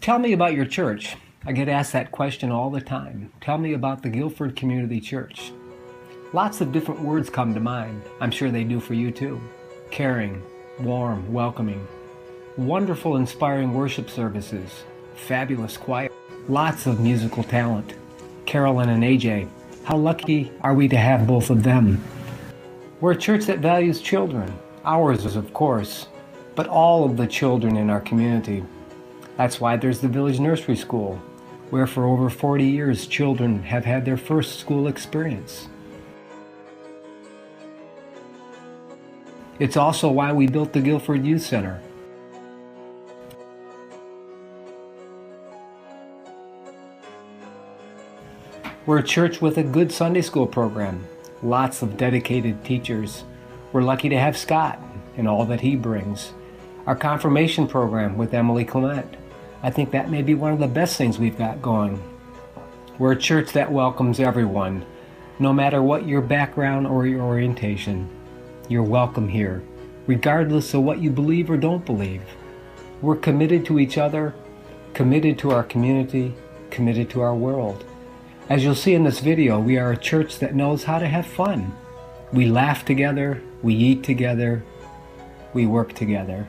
Tell me about your church. I get asked that question all the time. Tell me about the Gilford Community Church. Lots of different words come to mind. I'm sure they do for you too. Caring, warm, welcoming. Wonderful, inspiring worship services. Fabulous choir. Lots of musical talent. Carolyn and AJ. How lucky are we to have both of them? We're a church that values children. Ours is, of course, but all of the children in our community. That's why there's the Village Nursery School, where for over 40 years children have had their first school experience. It's also why we built the Gilford Youth Center. We're a church with a good Sunday school program, lots of dedicated teachers. We're lucky to have Scott and all that he brings. Our confirmation program with Emily Clement. I think that may be one of the best things we've got going. We're a church that welcomes everyone, no matter what your background or your orientation. You're welcome here, regardless of what you believe or don't believe. We're committed to each other, committed to our community, committed to our world. As you'll see in this video, we are a church that knows how to have fun. We laugh together, we eat together, we work together.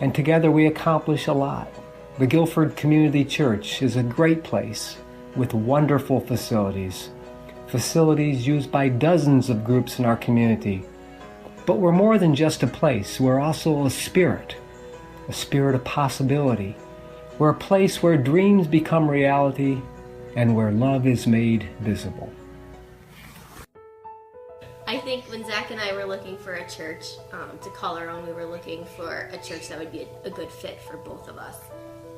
And together we accomplish a lot. The Gilford Community Church is a great place with wonderful facilities. Facilities used by dozens of groups in our community. But we're more than just a place. We're also a spirit of possibility. We're a place where dreams become reality and where love is made visible. I think when Zach and I were looking for a church to call our own, we were looking for a church that would be a good fit for both of us.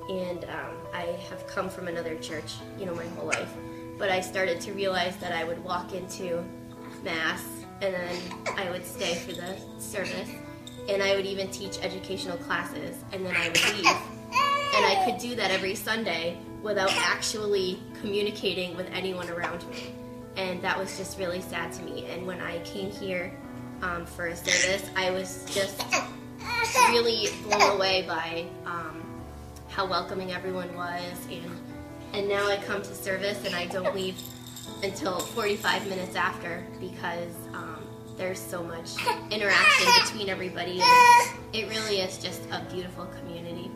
And I have come from another church, my whole life. But I started to realize that I would walk into Mass and then I would stay for the service. And I would even teach educational classes and then I would leave. And I could do that every Sunday without actually communicating with anyone around me. And that was just really sad to me. And when I came here for a service, I was just really blown away by how welcoming everyone was. And now I come to service and I don't leave until 45 minutes after because there's so much interaction between everybody. And it really is just a beautiful community.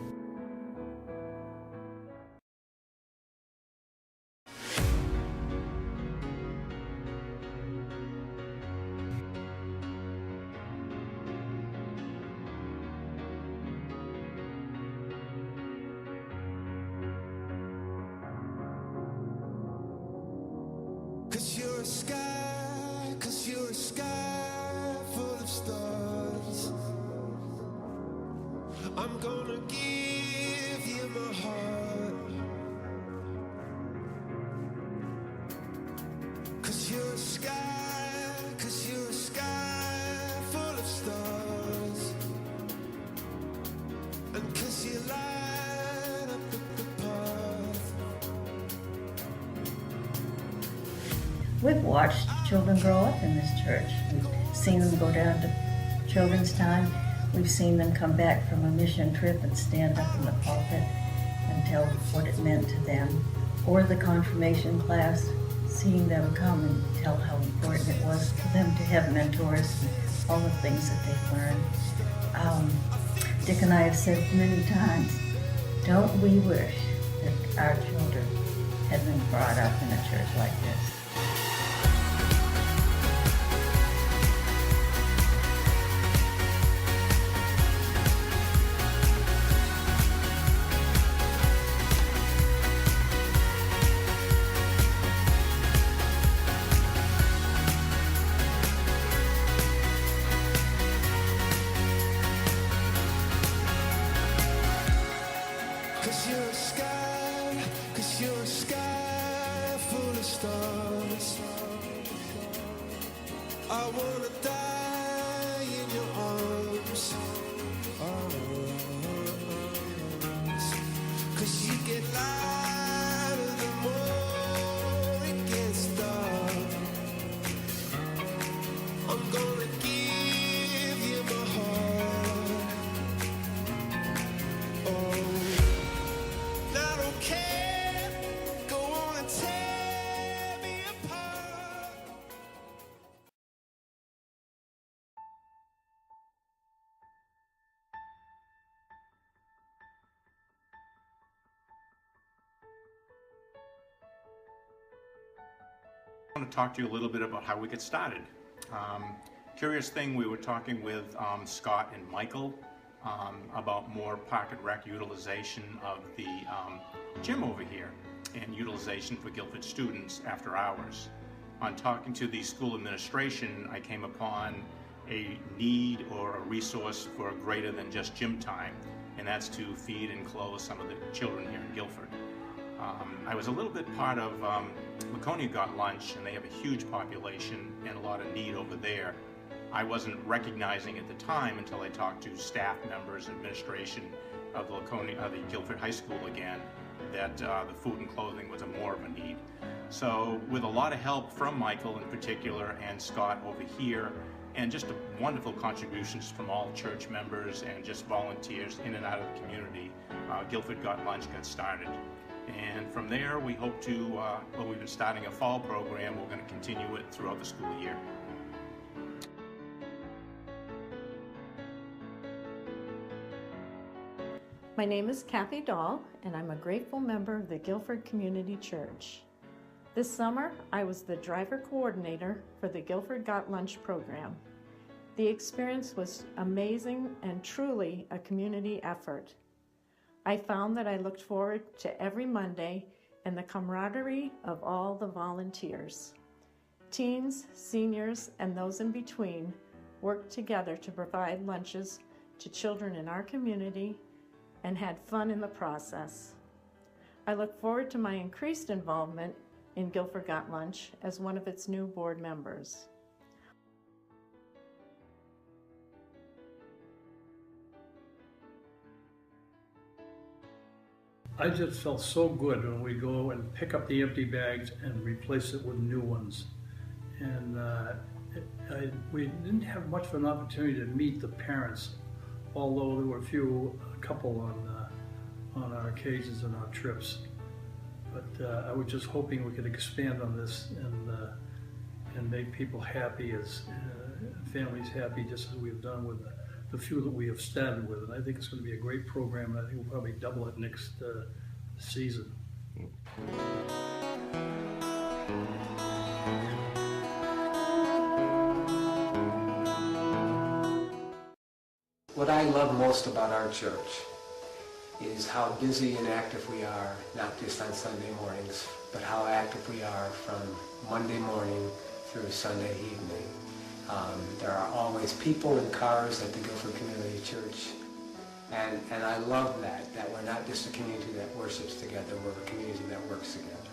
Cause you're a sky full of stars. I'm gonna give you my heart. Cause you're a sky full of stars. And cause you light up the path. We've watched children grow up in this church. We've seen them go down to children's time. We've seen them come back from a mission trip and stand up in the pulpit and tell what it meant to them. Or the confirmation class, seeing them come and tell how important it was for them to have mentors and all the things that they've learned. Dick and I have said many times, don't we wish that our children had been brought up in a church like this? Cause you're a sky full of stars. I wanna die in your arms. Cause you get lighter the more it gets dark. I'm gonna give you my heart. Oh, want to talk to you a little bit about how we get started. Curious thing, we were talking with Scott and Michael about more park and rec utilization of the gym over here and utilization for Gilford students after hours. On talking to the school administration, I came upon a need or a resource for greater than just gym time, and that's to feed and clothe some of the children here in Gilford. I was a little bit part of Laconia Got Lunch, and they have a huge population and a lot of need over there. I wasn't recognizing at the time until I talked to staff members, administration of the Gilford High School again, that the food and clothing was more of a need. So with a lot of help from Michael in particular and Scott over here, and just wonderful contributions from all church members and just volunteers in and out of the community, Gilford Got Lunch got started. And from there, we hope to, we've been starting a fall program. We're going to continue it throughout the school year. My name is Kathy Dahl, and I'm a grateful member of the Gilford Community Church. This summer, I was the driver coordinator for the Gilford Got Lunch program. The experience was amazing and truly a community effort. I found that I looked forward to every Monday and the camaraderie of all the volunteers. Teens, seniors, and those in between worked together to provide lunches to children in our community and had fun in the process. I look forward to my increased involvement in Gilford Got Lunch as one of its new board members. I just felt so good when we go and pick up the empty bags and replace it with new ones. And we didn't have much of an opportunity to meet the parents, although there were a couple on our occasions and our trips. But I was just hoping we could expand on this and make people happy, as families happy, just as we've done with the few that we have started with. And I think it's going to be a great program, and I think we'll probably double it next season. What I love most about our church is how busy and active we are, not just on Sunday mornings, but how active we are from Monday morning through Sunday evening. There are always people and cars at the Gilford Community Church, and I love that we're not just a community that worships together, we're a community that works together.